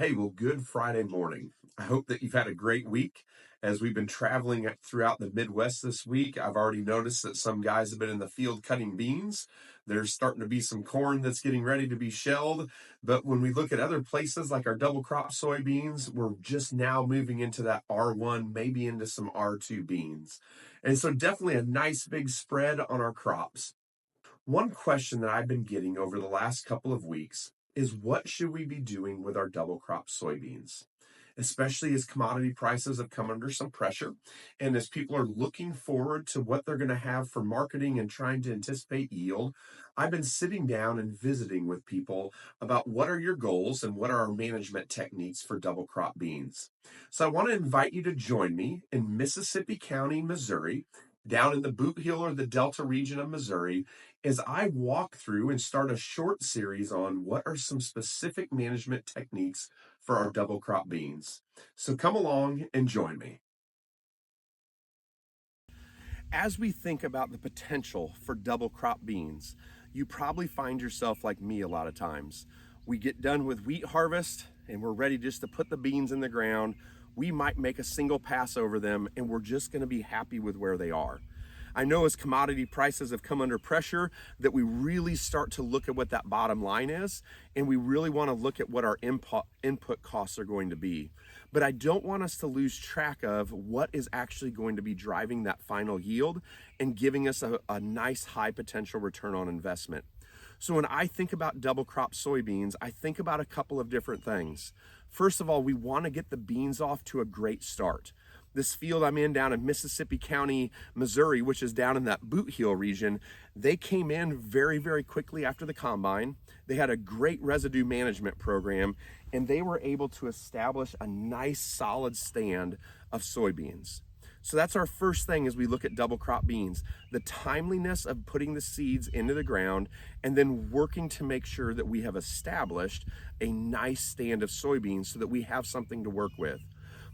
Hey, well, good Friday morning. I hope that you've had a great week. As we've been traveling throughout the Midwest this week, I've already noticed that some guys have been in the field cutting beans. There's starting to be some corn that's getting ready to be shelled. But when we look at other places like our double crop soybeans, we're just now moving into that R1, maybe into some R2 beans. And so definitely a nice big spread on our crops. One question that I've been getting over the last couple of weeks is what should we be doing with our double crop soybeans? Especially as commodity prices have come under some pressure and as people are looking forward to what they're going to have for marketing and trying to anticipate yield. I've been sitting down and visiting with people about what are your goals and what are our management techniques for double crop beans. So I want to invite you to join me in Mississippi County, Missouri, down in the Boot Heel or the Delta region of Missouri, as I walk through and start a short series on what are some specific management techniques for our double crop beans. So come along and join me. As we think about the potential for double crop beans, you probably find yourself like me a lot of times. We get done with wheat harvest and we're ready just to put the beans in the ground. We might make a single pass over them and we're just going to be happy with where they are. I know as commodity prices have come under pressure that we really start to look at what that bottom line is, and we really want to look at what our input costs are going to be. But I don't want us to lose track of what is actually going to be driving that final yield and giving us a nice high potential return on investment. So when I think about double crop soybeans, I think about a couple of different things. First of all, we want to get the beans off to a great start. This field I'm in down in Mississippi County, Missouri, which is down in that Boot Heel region, they came in very, very quickly after the combine. They had a great residue management program, and they were able to establish a nice solid stand of soybeans. So that's our first thing as we look at double crop beans, the timeliness of putting the seeds into the ground and then working to make sure that we have established a nice stand of soybeans so that we have something to work with.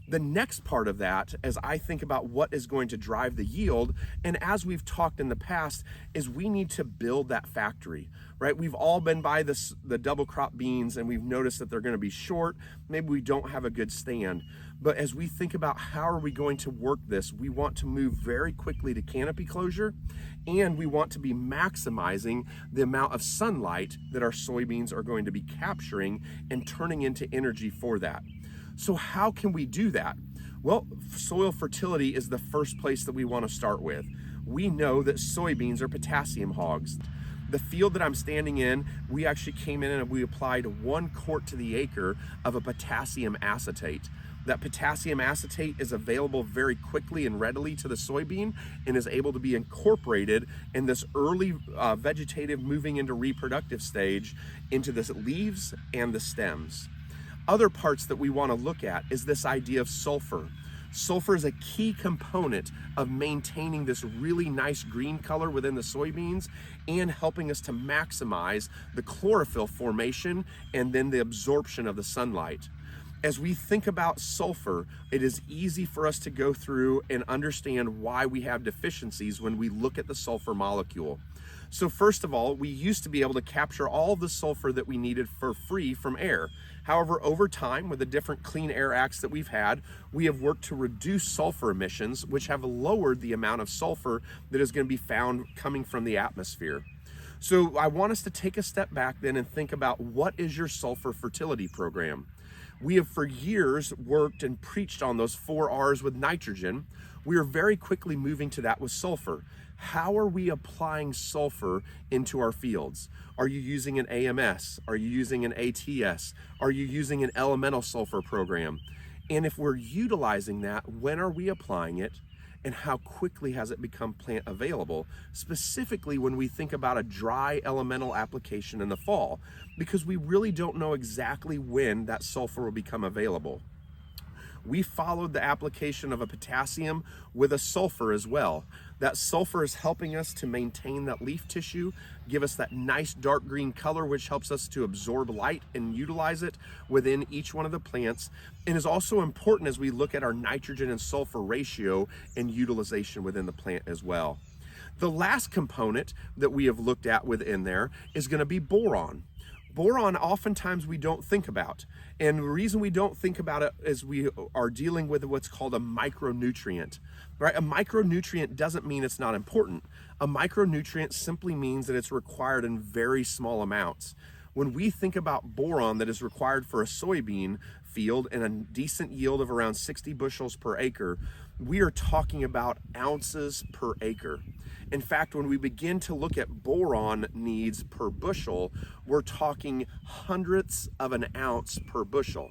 The next part of that, as I think about what is going to drive the yield, and as we've talked in the past, is we need to build that factory, right? We've all been by the double crop beans and we've noticed that they're going to be short. Maybe we don't have a good stand. But as we think about how are we going to work this, we want to move very quickly to canopy closure, and we want to be maximizing the amount of sunlight that our soybeans are going to be capturing and turning into energy for that. So how can we do that? Well, soil fertility is the first place that we want to start with. We know that soybeans are potassium hogs. The field that I'm standing in, we actually came in and we applied 1 quart to the acre of a potassium acetate. That potassium acetate is available very quickly and readily to the soybean and is able to be incorporated in this early vegetative moving into reproductive stage into the leaves and the stems. Other parts that we want to look at is this idea of sulfur. Sulfur is a key component of maintaining this really nice green color within the soybeans and helping us to maximize the chlorophyll formation and then the absorption of the sunlight. As we think about sulfur, it is easy for us to go through and understand why we have deficiencies when we look at the sulfur molecule. So first of all, we used to be able to capture all the sulfur that we needed for free from air. However, over time, with the different Clean Air Acts that we've had, we have worked to reduce sulfur emissions, which have lowered the amount of sulfur that is going to be found coming from the atmosphere. So I want us to take a step back then and think about what is your sulfur fertility program? We have for years worked and preached on those 4 R's with nitrogen. We are very quickly moving to that with sulfur. How are we applying sulfur into our fields? Are you using an AMS? Are you using an ATS? Are you using an elemental sulfur program? And if we're utilizing that, when are we applying it? And how quickly has it become plant available, specifically when we think about a dry elemental application in the fall, because we really don't know exactly when that sulfur will become available. We followed the application of a potassium with a sulfur as well. That sulfur is helping us to maintain that leaf tissue, give us that nice dark green color, which helps us to absorb light and utilize it within each one of the plants, and is also important as we look at our nitrogen and sulfur ratio and utilization within the plant as well. The last component that we have looked at within there is going to be boron. Boron, oftentimes we don't think about. And the reason we don't think about it is we are dealing with what's called a micronutrient, right? A micronutrient doesn't mean it's not important. A micronutrient simply means that it's required in very small amounts. When we think about boron that is required for a soybean field and a decent yield of around 60 bushels per acre, we are talking about ounces per acre. In fact, when we begin to look at boron needs per bushel, we're talking hundredths of an ounce per bushel.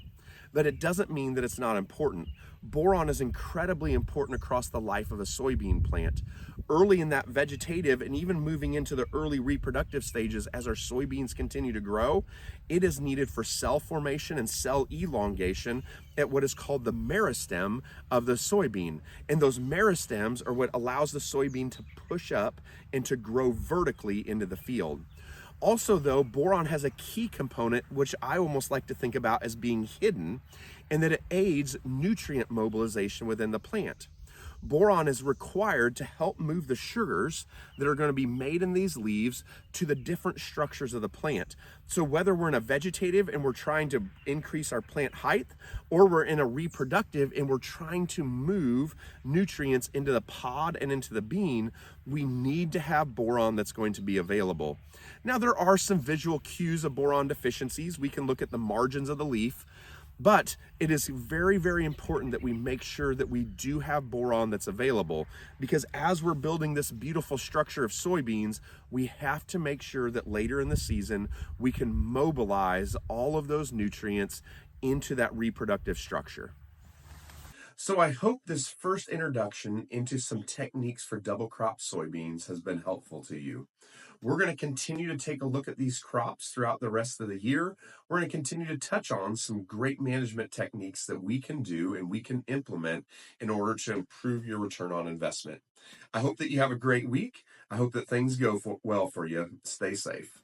But it doesn't mean that it's not important. Boron is incredibly important across the life of a soybean plant. Early in that vegetative and even moving into the early reproductive stages as our soybeans continue to grow, it is needed for cell formation and cell elongation at what is called the meristem of the soybean. And those meristems are what allows the soybean to push up and to grow vertically into the field. Also, though, boron has a key component, which I almost like to think about as being hidden, and that it aids nutrient mobilization within the plant. Boron is required to help move the sugars that are going to be made in these leaves to the different structures of the plant. So whether we're in a vegetative and we're trying to increase our plant height, or we're in a reproductive and we're trying to move nutrients into the pod and into the bean, we need to have boron that's going to be available. Now, there are some visual cues of boron deficiencies. We can look at the margins of the leaf. But it is very, very important that we make sure that we do have boron that's available, because as we're building this beautiful structure of soybeans, we have to make sure that later in the season, we can mobilize all of those nutrients into that reproductive structure. So I hope this first introduction into some techniques for double crop soybeans has been helpful to you. We're going to continue to take a look at these crops throughout the rest of the year. We're going to continue to touch on some great management techniques that we can do and we can implement in order to improve your return on investment. I hope that you have a great week. I hope that things go well for you. Stay safe.